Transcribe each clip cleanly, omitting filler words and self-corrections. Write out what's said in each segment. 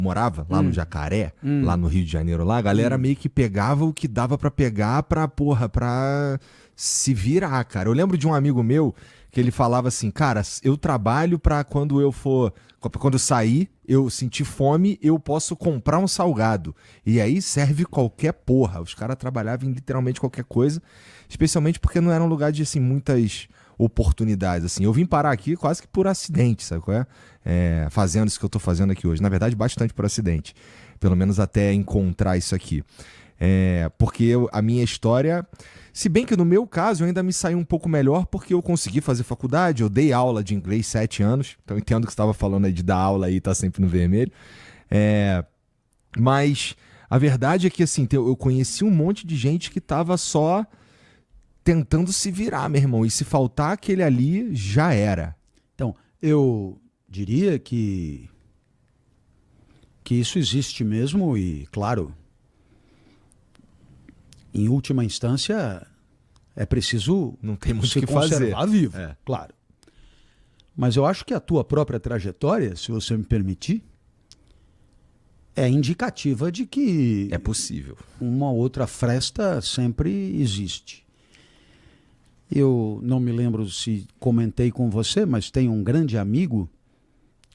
morava lá no Jacaré, lá no Rio de Janeiro, lá, a galera meio que pegava o que dava pra pegar pra se virar, cara. Eu lembro de um amigo meu que ele falava assim, cara, eu trabalho pra quando eu sair, eu sentir fome, eu posso comprar um salgado. E aí serve qualquer porra. Os caras trabalhavam em literalmente qualquer coisa, especialmente porque não era um lugar de, assim, muitas oportunidades, assim. Eu vim parar aqui quase que por acidente, sabe qual é? Fazendo isso que eu tô fazendo aqui hoje. Na verdade, bastante por acidente. Pelo menos até encontrar isso aqui. Porque a minha história... Se bem que no meu caso eu ainda me saí um pouco melhor porque eu consegui fazer faculdade, eu dei aula de inglês 7 anos, então eu entendo que você estava falando aí de dar aula e tá sempre no vermelho. Mas a verdade é que assim, eu conheci um monte de gente que tava só tentando se virar, meu irmão, e se faltar aquele ali, já era. Então, eu diria que isso existe mesmo e, claro, em última instância, é preciso não tem muito se que conservar fazer. Vivo, claro. Mas eu acho que a tua própria trajetória, se você me permitir, é indicativa de que é possível. Uma outra fresta sempre existe. Eu não me lembro se comentei com você, mas tem um grande amigo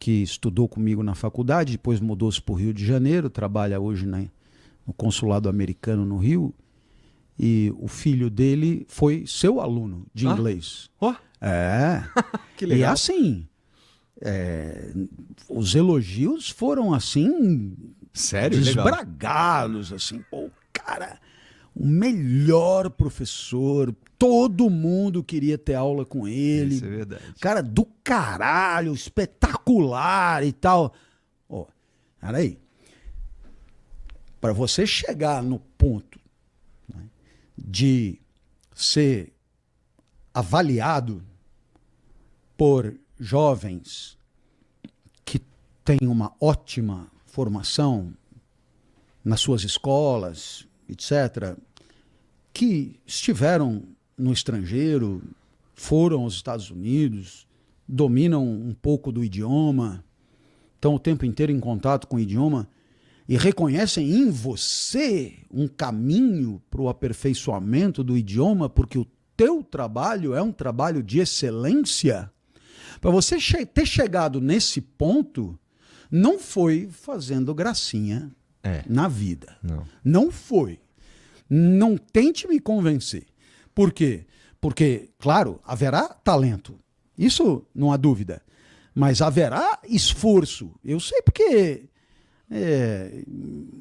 que estudou comigo na faculdade, depois mudou-se para o Rio de Janeiro, trabalha hoje no consulado americano no Rio, e o filho dele foi seu aluno de inglês. Que legal. E assim, os elogios foram assim... Sério? Desbragados, assim. Pô, cara, o melhor professor, todo mundo queria ter aula com ele. Isso é verdade. Cara do caralho, espetacular e tal. Ó, cara aí, para você chegar no ponto, né, de ser avaliado por jovens que têm uma ótima formação nas suas escolas, etc., que estiveram no estrangeiro, foram aos Estados Unidos, dominam um pouco do idioma, estão o tempo inteiro em contato com o idioma e reconhecem em você um caminho para o aperfeiçoamento do idioma, porque o teu trabalho é um trabalho de excelência. Para você ter chegado nesse ponto, não foi fazendo gracinha na vida. Não foi. Não tente me convencer. Por quê? Porque, claro, haverá talento. Isso não há dúvida. Mas haverá esforço. Eu sei porque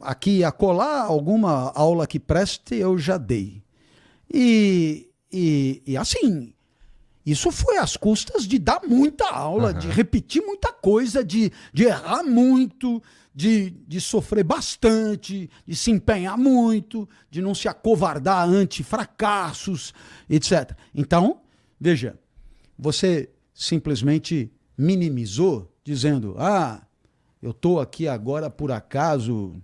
aqui e acolá, alguma aula que preste eu já dei. E assim, isso foi às custas de dar muita aula, de repetir muita coisa, de errar muito, de sofrer bastante, de se empenhar muito, de não se acovardar ante fracassos, etc. Então, veja, você simplesmente minimizou, dizendo, eu estou aqui agora por acaso.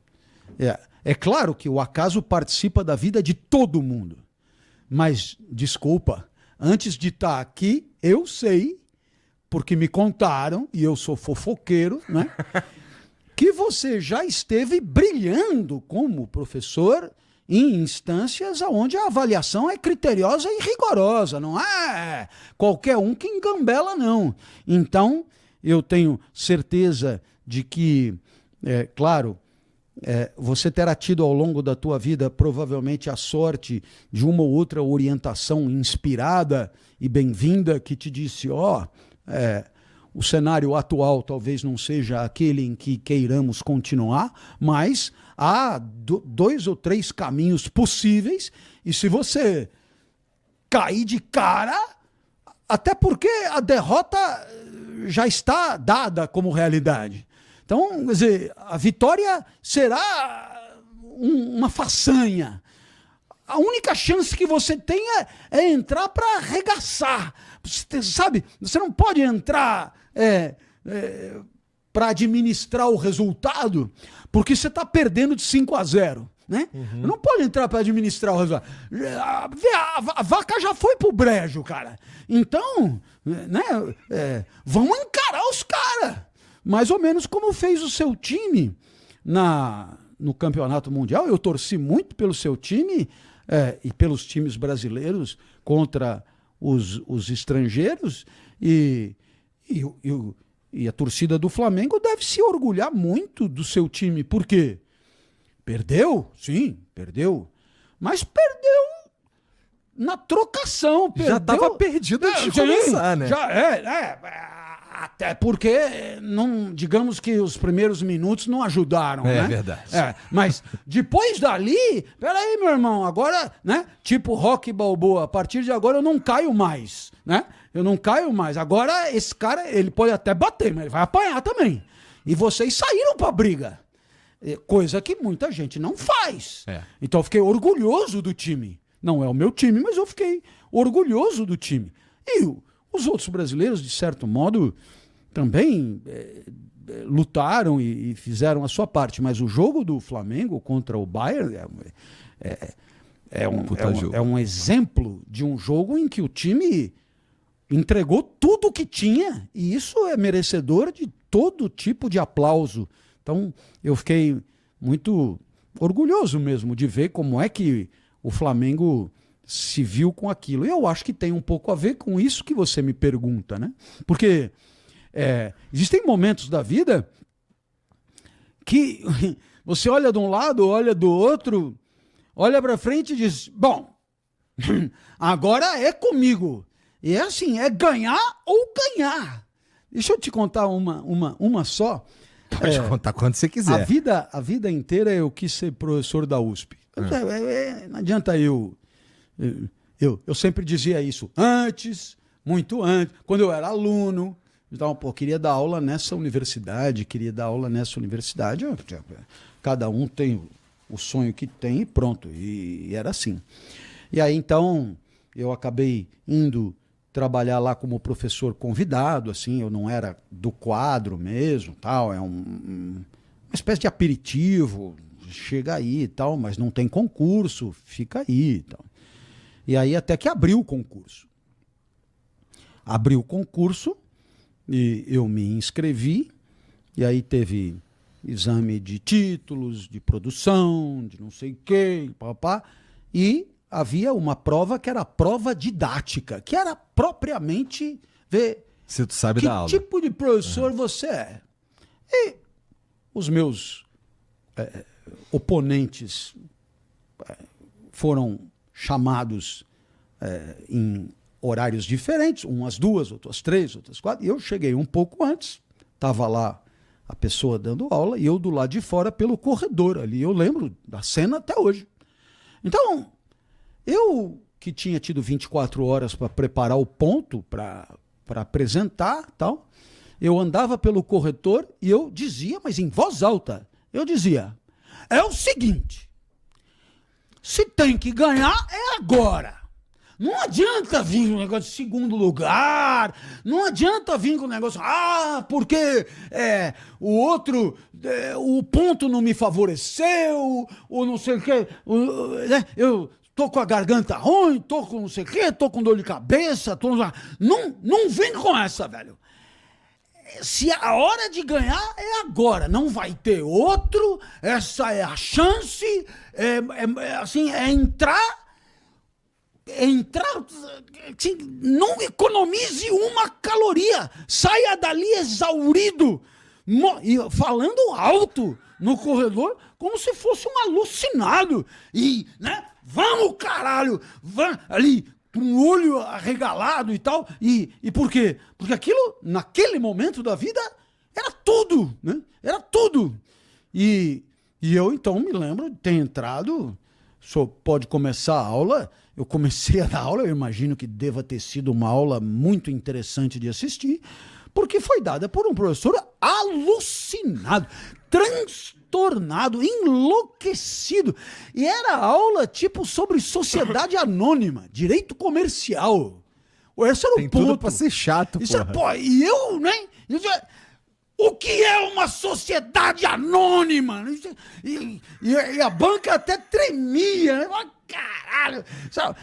É claro que o acaso participa da vida de todo mundo, mas, desculpa, antes de estar aqui, eu sei, porque me contaram, e eu sou fofoqueiro, né? Que você já esteve brilhando como professor em instâncias onde a avaliação é criteriosa e rigorosa, não é qualquer um que engambela, não. Então, eu tenho certeza de que, claro, você terá tido ao longo da tua vida provavelmente a sorte de uma ou outra orientação inspirada e bem-vinda que te disse, o cenário atual talvez não seja aquele em que queiramos continuar, mas há 2 ou 3 caminhos possíveis e se você cair de cara, até porque a derrota já está dada como realidade. Então, quer dizer, a vitória será uma façanha. A única chance que você tem é entrar para arregaçar. Você sabe, você não pode entrar para administrar o resultado, porque você está perdendo de 5-0. Né? Não pode entrar para administrar o resultado. A vaca já foi pro brejo, cara. Então, né, vamos encarar os caras. Mais ou menos como fez o seu time no Campeonato Mundial. Eu torci muito pelo seu time e pelos times brasileiros contra os estrangeiros. E a torcida do Flamengo deve se orgulhar muito do seu time. Por quê? Perdeu? Sim, perdeu. Mas perdeu na trocação. Já estava perdido antes de começar, né? Até porque, não, digamos que os primeiros minutos não ajudaram, né? É verdade. Mas depois dali, peraí, meu irmão, agora, né? Tipo Rocky Balboa, a partir de agora eu não caio mais, né? Eu não caio mais. Agora esse cara, ele pode até bater, mas ele vai apanhar também. E vocês saíram pra briga. Coisa que muita gente não faz. Então eu fiquei orgulhoso do time. Não é o meu time, mas eu fiquei orgulhoso do time. E os outros brasileiros, de certo modo, também lutaram e fizeram a sua parte. Mas o jogo do Flamengo contra o Bayern é um exemplo de um jogo em que o time entregou tudo o que tinha. E isso é merecedor de todo tipo de aplauso. Então, eu fiquei muito orgulhoso mesmo de ver como é que o Flamengo se viu com aquilo. E eu acho que tem um pouco a ver com isso que você me pergunta, né? Porque existem momentos da vida que você olha de um lado, olha do outro, olha para frente e diz, bom, agora é comigo. E é assim, é ganhar ou ganhar. Deixa eu te contar uma só. Pode contar quando você quiser. A vida inteira eu quis ser professor da USP. Não adianta eu sempre dizia isso muito antes, quando eu era aluno. Então, queria dar aula nessa universidade. Cada um tem o sonho que tem e pronto. E era assim. E aí, então, eu acabei indo trabalhar lá como professor convidado, assim, eu não era do quadro mesmo, tal, uma espécie de aperitivo, chega aí e tal, mas não tem concurso, fica aí e tal. E aí até que abriu o concurso. Abriu o concurso e eu me inscrevi, e aí teve exame de títulos, de produção, de não sei o quê, papá, e havia uma prova que era a prova didática, que era propriamente ver se tu sabe que dar aula. Tipo de professor você é. E os meus oponentes foram chamados em horários diferentes, umas 2, outras 3, outras 4, e eu cheguei um pouco antes, estava lá a pessoa dando aula, e eu do lado de fora pelo corredor ali, eu lembro da cena até hoje. Então, eu que tinha tido 24 horas para preparar o ponto, para apresentar, tal, eu andava pelo corredor e eu dizia, mas em voz alta, eu dizia, é o seguinte, se tem que ganhar, é agora. Não adianta vir com um negócio de segundo lugar, não adianta vir com um negócio, porque o outro, o ponto não me favoreceu, ou não sei o quê, eu tô com a garganta ruim, tô com não sei o quê, tô com dor de cabeça, não vem com essa, velho. Se a hora de ganhar é agora, não vai ter outro, essa é a chance, assim, entrar, assim, não economize uma caloria, saia dali exaurido, e falando alto no corredor, como se fosse um alucinado, e, né, vamos caralho, vamos, ali, com o olho arregalado e tal, e por quê? Porque aquilo, naquele momento da vida, era tudo, né? Era tudo. E eu, então, me lembro de ter entrado, só pode começar a aula, eu comecei a dar aula, eu imagino que deva ter sido uma aula muito interessante de assistir, porque foi dada por um professor alucinado, transtornado, enlouquecido. E era aula tipo sobre sociedade anônima, direito comercial. Esse era o Tem ponto. tudo pra ser chato, Isso porra. e eu, né? O que é uma sociedade anônima? E a banca até tremia, né? Caralho! Sabe?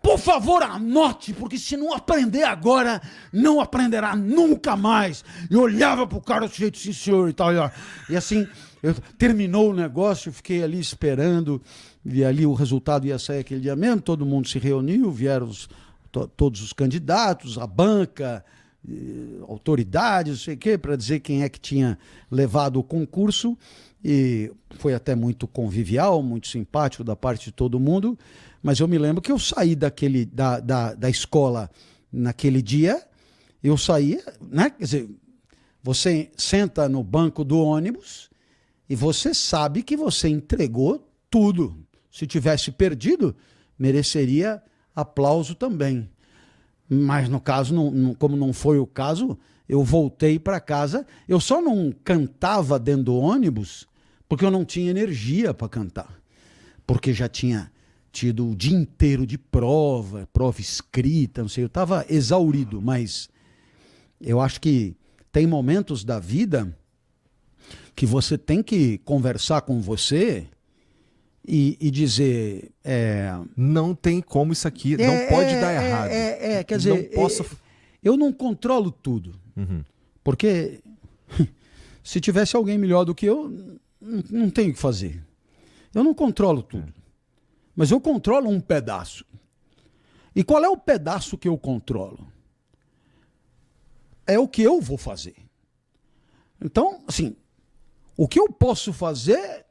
Por favor, anote, porque se não aprender agora, não aprenderá nunca mais. E olhava pro cara do jeito, sim, senhor, e tal. E assim, Terminou o negócio, fiquei ali esperando, e ali o resultado ia sair aquele dia mesmo, todo mundo se reuniu, vieram todos os candidatos, a banca, autoridades, não sei o quê, para dizer quem é que tinha levado o concurso, e foi até muito convivial, muito simpático da parte de todo mundo, mas eu me lembro que eu saí da escola naquele dia, eu saía, né? Quer dizer, você senta no banco do ônibus e você sabe que você entregou tudo. Se tivesse perdido, mereceria aplauso também. Mas no caso, como não foi o caso, eu voltei para casa. Eu só não cantava dentro do ônibus porque eu não tinha energia para cantar. Porque já tinha tido o dia inteiro de prova escrita, não sei, eu estava exaurido, mas eu acho que tem momentos da vida que você tem que conversar com você e dizer... não tem como isso aqui, não pode dar errado. Quer dizer, eu não controlo tudo. Uhum. Porque se tivesse alguém melhor do que eu, não tenho o que fazer. Eu não controlo tudo. Mas eu controlo um pedaço. E qual é o pedaço que eu controlo? É o que eu vou fazer. Então, assim, o que eu posso fazer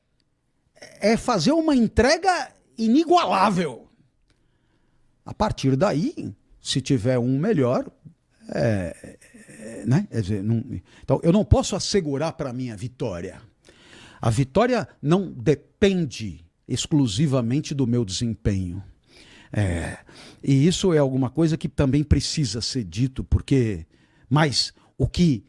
é fazer uma entrega inigualável. A partir daí, se tiver um melhor, né? Quer dizer, então, eu não posso assegurar para mim a vitória. A vitória não depende exclusivamente do meu desempenho. E isso é alguma coisa que também precisa ser dito, porque... Mas o que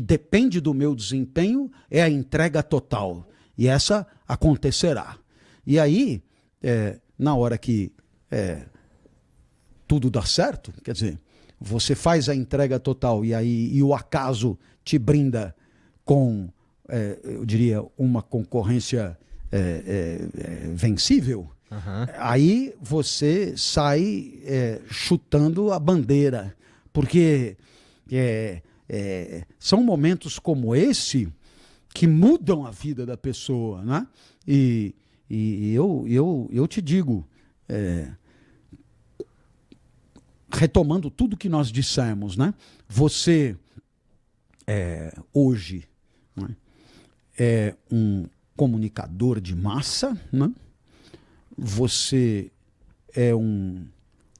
depende do meu desempenho é a entrega total. E essa acontecerá. E aí, na hora que tudo dá certo, quer dizer, você faz a entrega total e o acaso te brinda com, eu diria, uma concorrência vencível, aí você sai chutando a bandeira. Porque... são momentos como esse que mudam a vida da pessoa, né? E eu te digo, retomando tudo que nós dissemos, né? Você hoje, né, é um comunicador de massa, né? Você é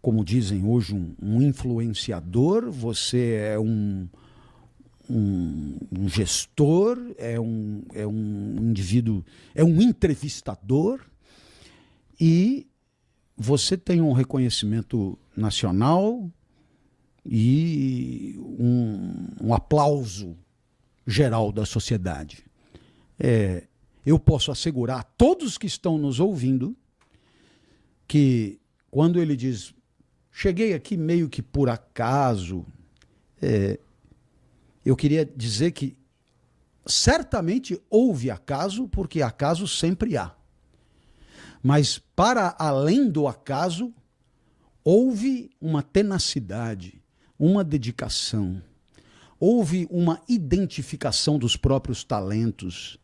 como dizem hoje, um influenciador, você é um gestor, é um indivíduo, é um entrevistador, e você tem um reconhecimento nacional e um aplauso geral da sociedade. Eu posso assegurar a todos que estão nos ouvindo que quando ele diz... Cheguei aqui meio que por acaso. Eu queria dizer que certamente houve acaso, porque acaso sempre há. Mas para além do acaso, houve uma tenacidade, uma dedicação, houve uma identificação dos próprios talentos,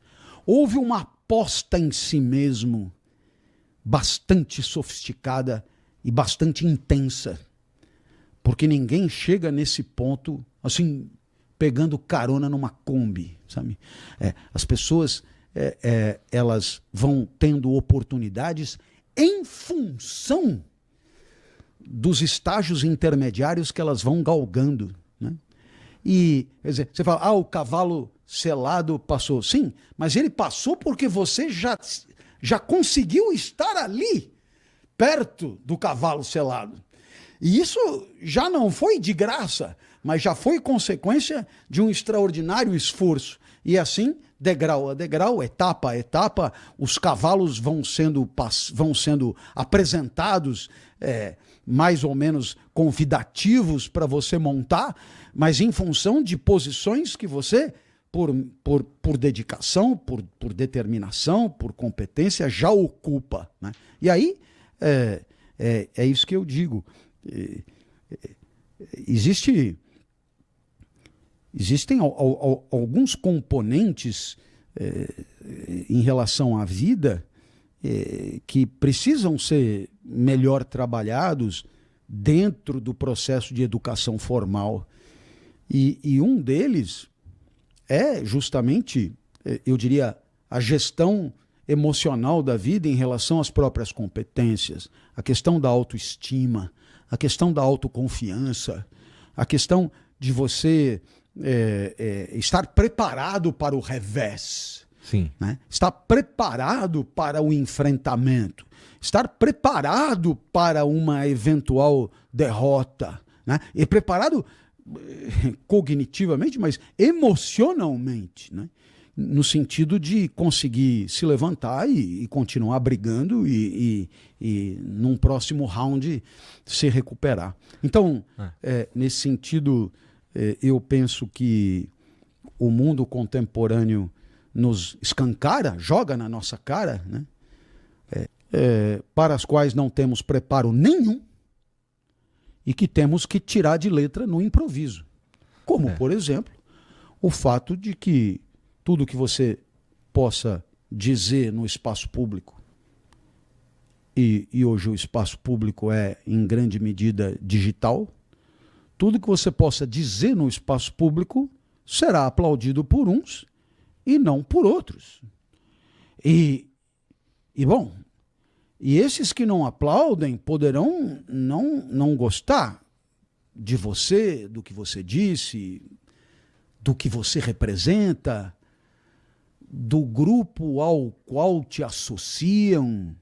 houve uma aposta em si mesmo bastante sofisticada e bastante intensa, porque ninguém chega nesse ponto assim, pegando carona numa Kombi, sabe? As pessoas elas vão tendo oportunidades em função dos estágios intermediários que elas vão galgando, né? E quer dizer, você fala, o cavalo selado passou. Sim, mas ele passou porque você já conseguiu estar ali, perto do cavalo selado. E isso já não foi de graça, mas já foi consequência de um extraordinário esforço. E assim, degrau a degrau, etapa a etapa, os cavalos vão sendo apresentados, mais ou menos convidativos para você montar, mas em função de posições que você, por dedicação, por determinação, por competência, já ocupa, né? E aí, é isso que eu digo. Existem alguns componentes em relação à vida que precisam ser melhor trabalhados dentro do processo de educação formal. E um deles é justamente, eu diria, a gestão emocional da vida em relação às próprias competências, a questão da autoestima, a questão da autoconfiança, a questão de você estar preparado para o revés. Sim. Né? Estar preparado para o enfrentamento, estar preparado para uma eventual derrota, né? E preparado cognitivamente, mas emocionalmente, né? No sentido de conseguir se levantar e continuar brigando e num próximo round se recuperar. Então, nesse sentido, eu penso que o mundo contemporâneo nos escancara, joga na nossa cara, né? Para as quais não temos preparo nenhum e que temos que tirar de letra no improviso. Como, por exemplo, o fato de que tudo que você possa dizer no espaço público, e hoje o espaço público é, em grande medida, digital, tudo que você possa dizer no espaço público será aplaudido por uns e não por outros. E esses que não aplaudem poderão não gostar de você, do que você disse, do que você representa, do grupo ao qual te associam,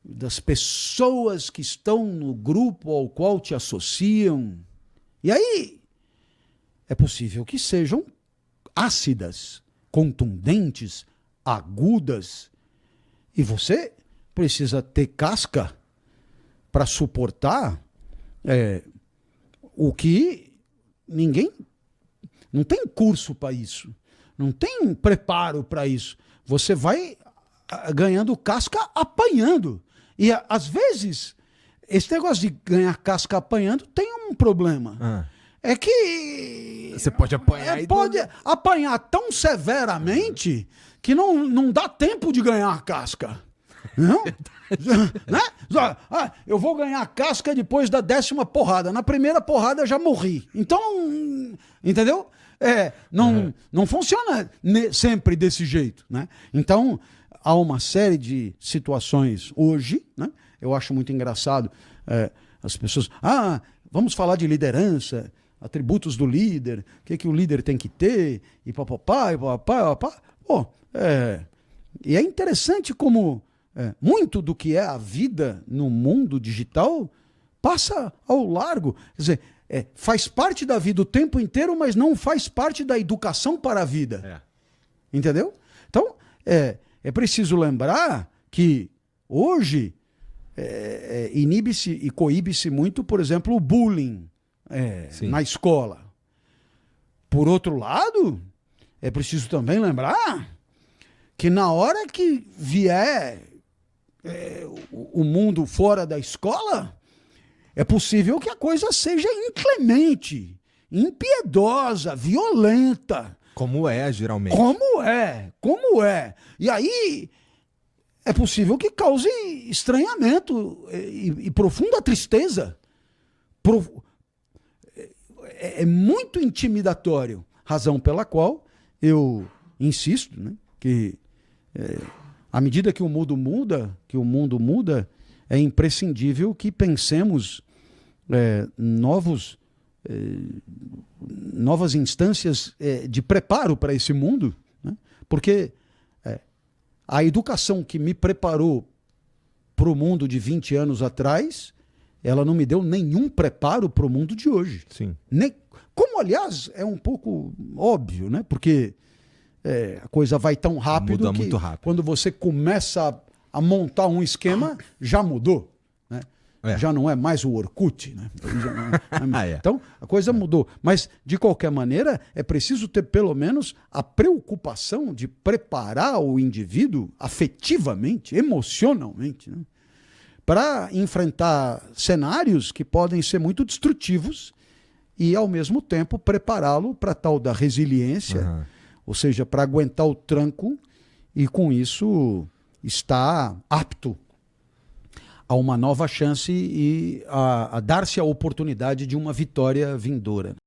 das pessoas que estão no grupo ao qual te associam. E aí é possível que sejam ácidas, contundentes, agudas, e você precisa ter casca para suportar o que ninguém... Não tem curso para isso. Não tem um preparo para isso. Você vai ganhando casca apanhando. E, às vezes, esse negócio de ganhar casca apanhando tem um problema. É que... Você pode apanhar pode apanhar tão severamente que não dá tempo de ganhar casca. Não? Né? Eu vou ganhar casca depois da 10ª porrada. Na primeira porrada eu já morri. Então, entendeu? Não funciona sempre desse jeito, né? Então, há uma série de situações hoje, né? Eu acho muito engraçado as pessoas... vamos falar de liderança, atributos do líder, o que o líder tem que ter, e papapá, e papapá. E é interessante como muito do que é a vida no mundo digital passa ao largo. Quer dizer, faz parte da vida o tempo inteiro, mas não faz parte da educação para a vida. Entendeu? Então, é preciso lembrar que hoje inibe-se e coíbe-se muito, por exemplo, o bullying na escola. Por outro lado, é preciso também lembrar que na hora que vier o mundo fora da escola, é possível que a coisa seja inclemente, impiedosa, violenta. Como geralmente. Como é. E aí é possível que cause estranhamento e profunda tristeza. É muito intimidatório. Razão pela qual eu insisto, né, que à medida que o mundo muda, é imprescindível que pensemos novas instâncias de preparo para esse mundo, né? Porque a educação que me preparou para o mundo de 20 anos atrás, ela não me deu nenhum preparo para o mundo de hoje. Sim. Como, aliás, é um pouco óbvio, né? Porque a coisa vai tão rápido Muda muito rápido. Quando você começa a montar um esquema, já mudou. Né? Já não é mais o Orkut. Né? Então, a coisa mudou. Mas, de qualquer maneira, é preciso ter, pelo menos, a preocupação de preparar o indivíduo afetivamente, emocionalmente, né? Para enfrentar cenários que podem ser muito destrutivos e, ao mesmo tempo, prepará-lo para tal da resiliência, ou seja, para aguentar o tranco e com isso está apto a uma nova chance e a dar-se a oportunidade de uma vitória vindoura.